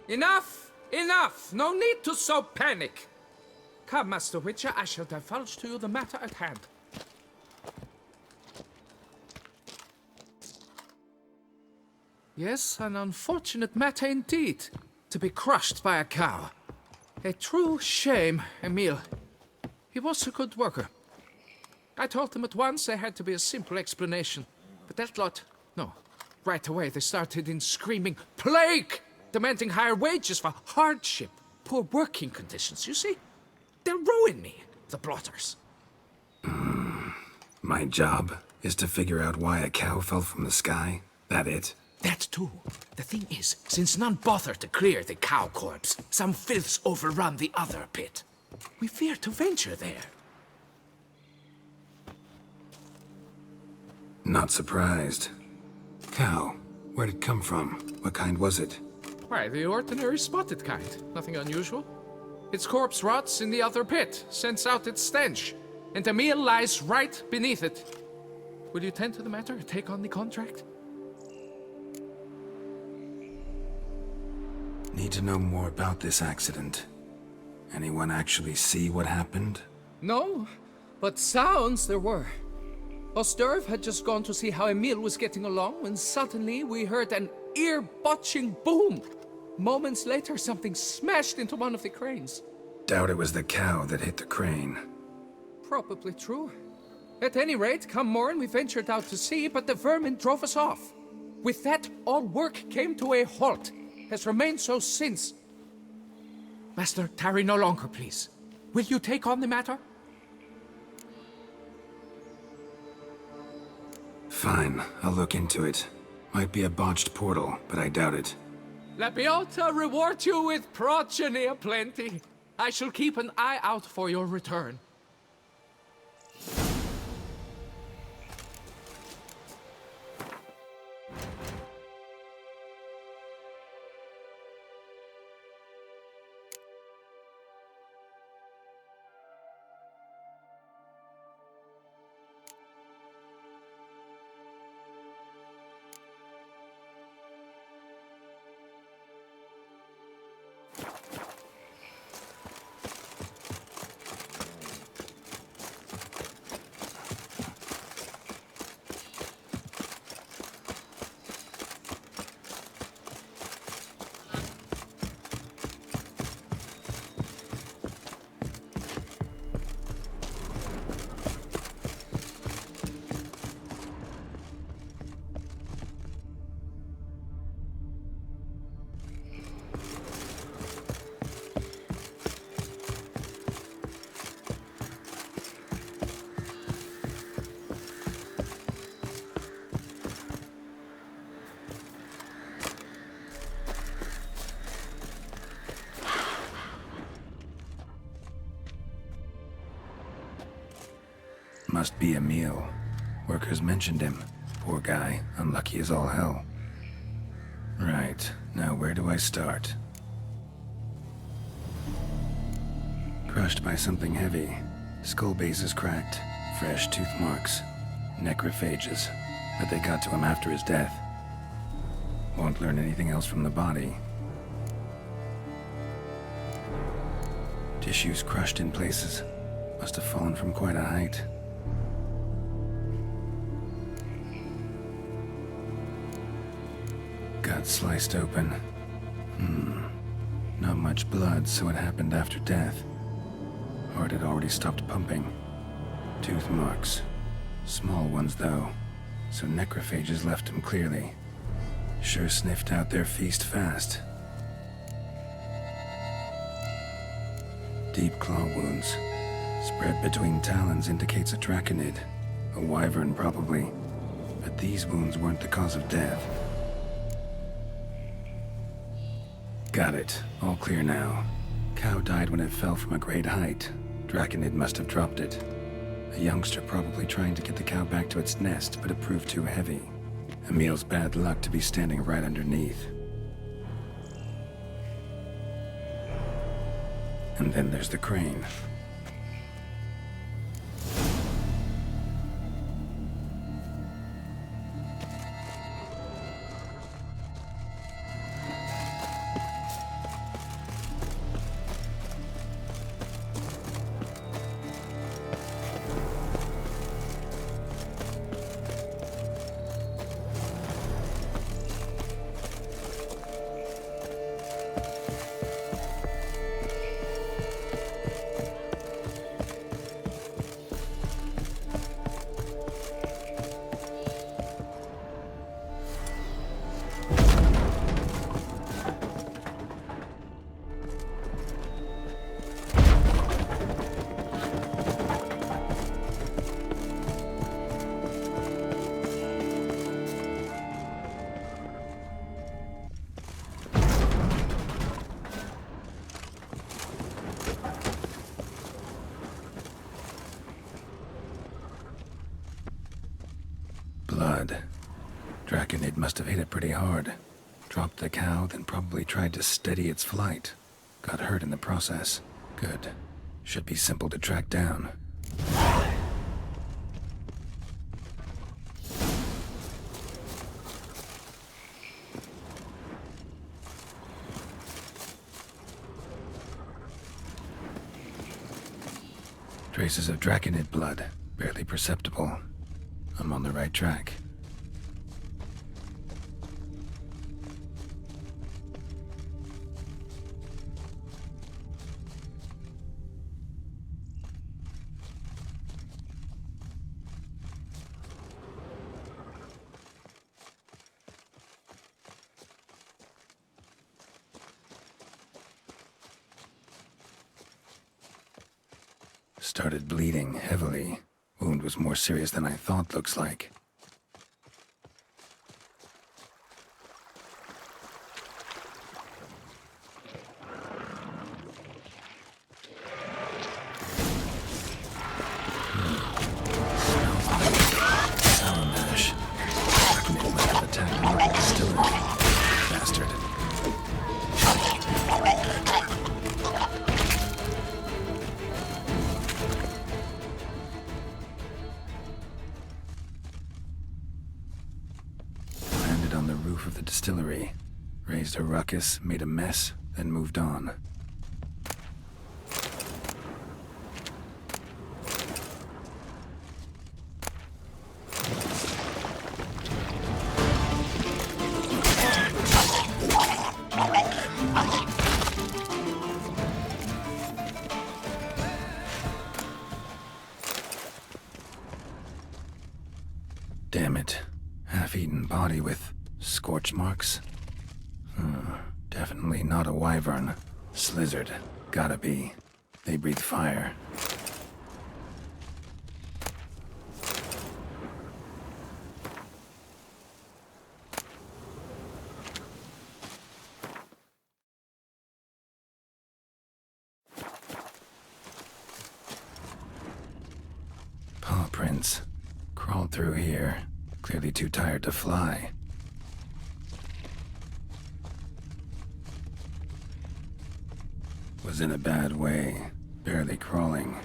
Enough! Enough! No need to so panic. Come, Master Witcher, I shall divulge to you the matter at hand. Yes, an unfortunate matter indeed, to be crushed by a cow. A true shame, Emil. He was a good worker. I told them at once there had to be a simple explanation. But that lot, no. Right away they started in screaming, plague! Demanding higher wages for hardship, poor working conditions, you see? They'll ruin me, the blotters. My job is to figure out why a cow fell from the sky. That it? That too. The thing is, since none bothered to clear the cow corpse, some filths overrun the other pit. We fear to venture there. Not surprised. Cow, where'd it come from? What kind was it? Why, the ordinary spotted kind. Nothing unusual. Its corpse rots in the other pit, sends out its stench, and Emil lies right beneath it. Will you tend to the matter, take on the contract? Need to know more about this accident. Anyone actually see what happened? No, but sounds there were. Osterv had just gone to see how Emil was getting along when suddenly we heard an ear-botching boom. Moments later, something smashed into one of the cranes. Doubt it was the cow that hit the crane. Probably true. At any rate, come morn we ventured out to sea, but the vermin drove us off. With that, all work came to a halt. Has remained so since. Master, tarry no longer, please. Will you take on the matter? Fine, I'll look into it. Might be a botched portal, but I doubt it. La Beata reward you with progeny aplenty. I shall keep an eye out for your return. Must be Emil. Workers mentioned him. Poor guy, unlucky as all hell. Right, now where do I start? Crushed by something heavy. Skull base is cracked. Fresh tooth marks. Necrophages. But they got to him after his death. Won't learn anything else from the body. Tissues crushed in places. Must have fallen from quite a height. Gut sliced open. Not much blood, so it happened after death. Heart had already stopped pumping. Tooth marks. Small ones, though. So necrophages left him clearly. Sure sniffed out their feast fast. Deep claw wounds. Spread between talons indicates a draconid. A wyvern, probably. But these wounds weren't the cause of death. Got it. All clear now. Cow died when it fell from a great height. Draconid must have dropped it. A youngster probably trying to get the cow back to its nest, but it proved too heavy. Emil's bad luck to be standing right underneath. And then there's the crane. Blood. Draconid must have hit it pretty hard. Dropped the cow, then probably tried to steady its flight. Got hurt in the process. Good. Should be simple to track down. Traces of draconid blood. Barely perceptible. I'm on the right track. Started bleeding heavily. Wound was more serious than I thought, looks like. Sour mash. Draconid must have attacked the local distillery. Bastard. Of the distillery. Raised a ruckus, made a mess, then moved on. Damn it. Half-eaten body with scorch marks? Definitely not a wyvern. Slizzard. Gotta be. They breathe fire. Paw prints. crawled through here. Clearly too tired to fly. Was in a bad way. Barely crawling.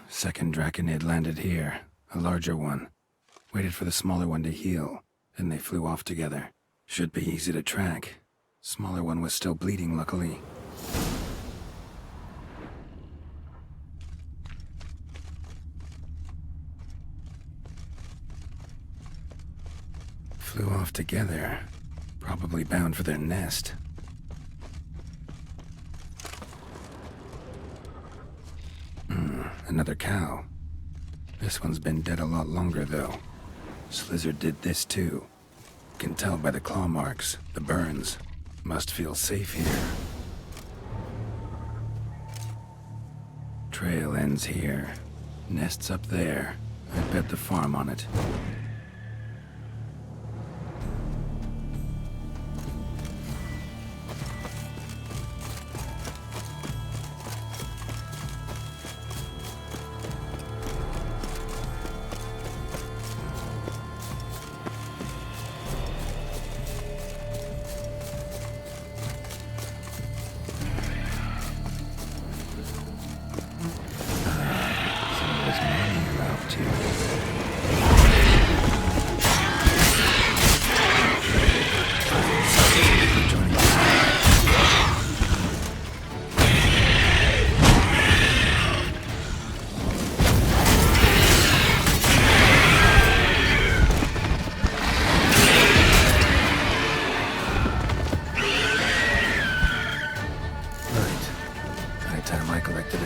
Second Draconid landed here. A larger one. Waited for the smaller one to heal. Then they flew off together. Should be easy to track. Smaller one was still bleeding, luckily. Flew off together. Probably bound for their nest. Another cow. This one's been dead a lot longer, though. Slizzard did this, too. Can tell by the claw marks, the burns. Must feel safe here. Trail ends here. Nest's up there. I bet the farm on it.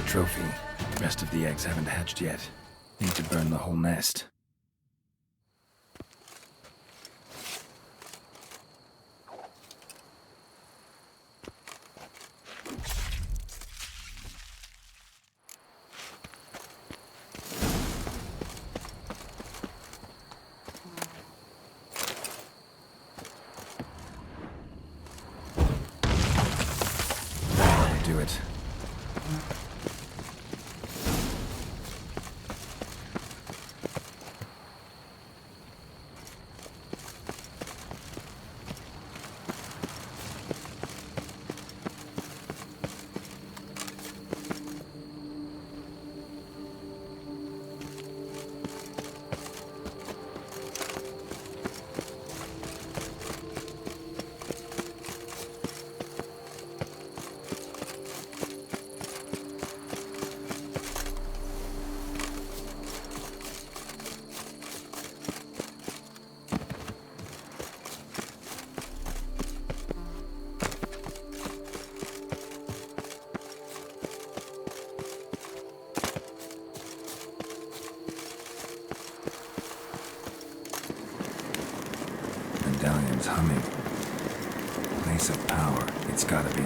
Trophy. Rest of the eggs haven't hatched yet. Need to burn the whole nest. That'll do it. Medallion's humming. Place of power, it's gotta be.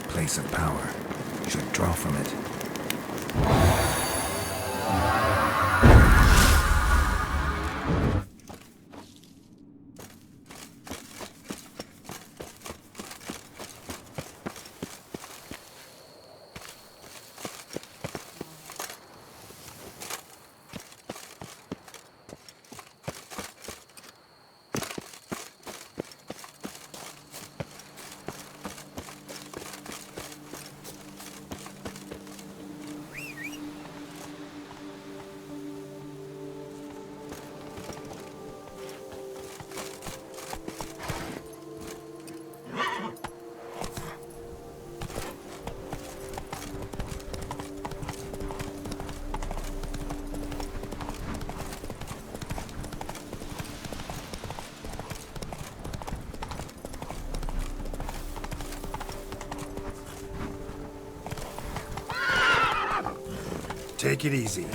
Place of power. Should draw from it. Take it easy.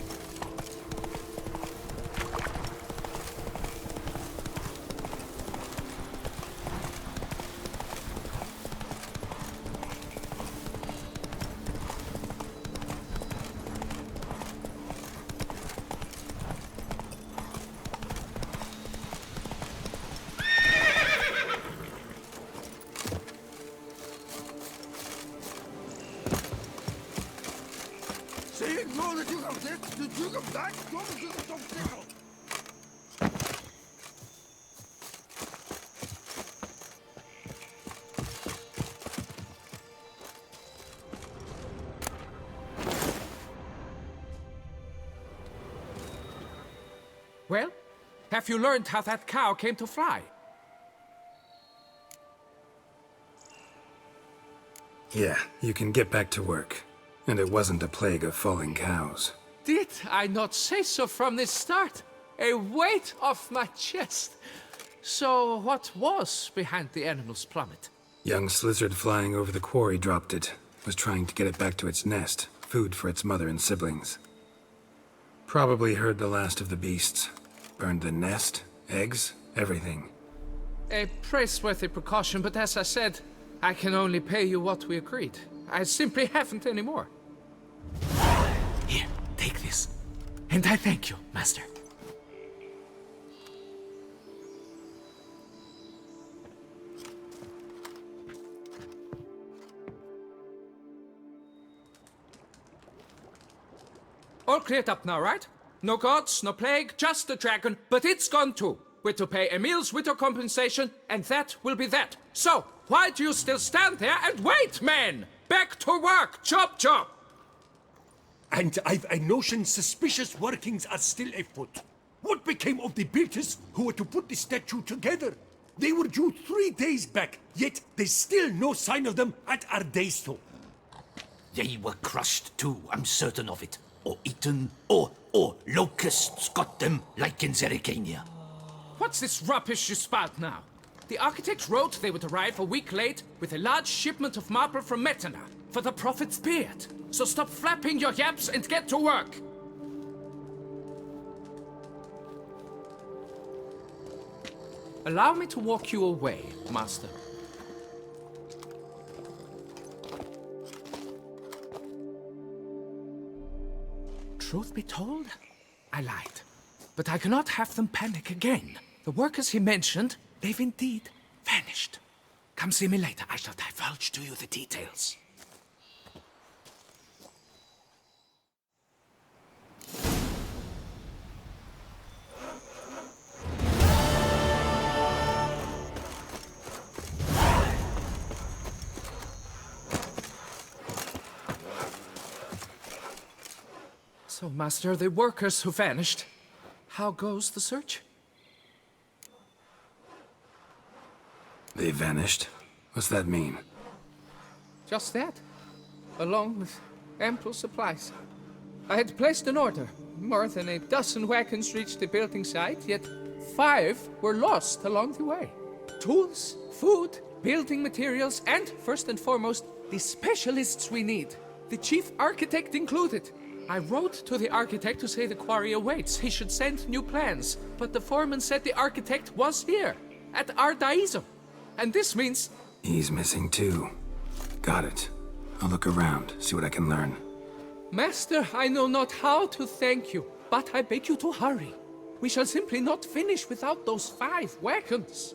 Well, have you learned how that cow came to fly? Yeah, you can get back to work. And it wasn't a plague of falling cows. Did I not say so from the start? A weight off my chest. So what was behind the animal's plummet? Young lizard flying over the quarry dropped it. Was trying to get it back to its nest. Food for its mother and siblings. Probably heard the last of the beasts. Burned the nest, eggs, everything. A praiseworthy precaution, but as I said, I can only pay you what we agreed. I simply haven't any more. Here, take this. And I thank you, Master. All cleared up now, right? No gods, no plague, just the dragon, but it's gone too. We're to pay Emil's widow compensation, and that will be that. So, why do you still stand there and wait, men? Back to work! Chop, chop! And I've a notion suspicious workings are still afoot. What became of the builders who were to put the statue together? They were due 3 days back, yet there's still no sign of them at our daystone. They were crushed too, I'm certain of it. Or eaten, or locusts got them, like in Zerikania. What's this rubbish you spout now? The architect wrote they would arrive a week late with a large shipment of marble from Metana for the prophet's beard. So stop flapping your yaps and get to work. Allow me to walk you away, Master. Truth be told, I lied. But I cannot have them panic again. The workers he mentioned, they've indeed vanished. Come see me later. I shall divulge to you the details. So, Master, the workers who vanished, how goes the search? They vanished? What's that mean? Just that, along with ample supplies. I had placed an order. More than a dozen wagons reached the building site, yet 5 were lost along the way. Tools, food, building materials, and, first and foremost, the specialists we need. The chief architect included. I wrote to the architect to say the quarry awaits. He should send new plans. But the foreman said the architect was here, at Ardaizo. And this means... He's missing too. Got it. I'll look around, see what I can learn. Master, I know not how to thank you, but I beg you to hurry. We shall simply not finish without those 5 wagons.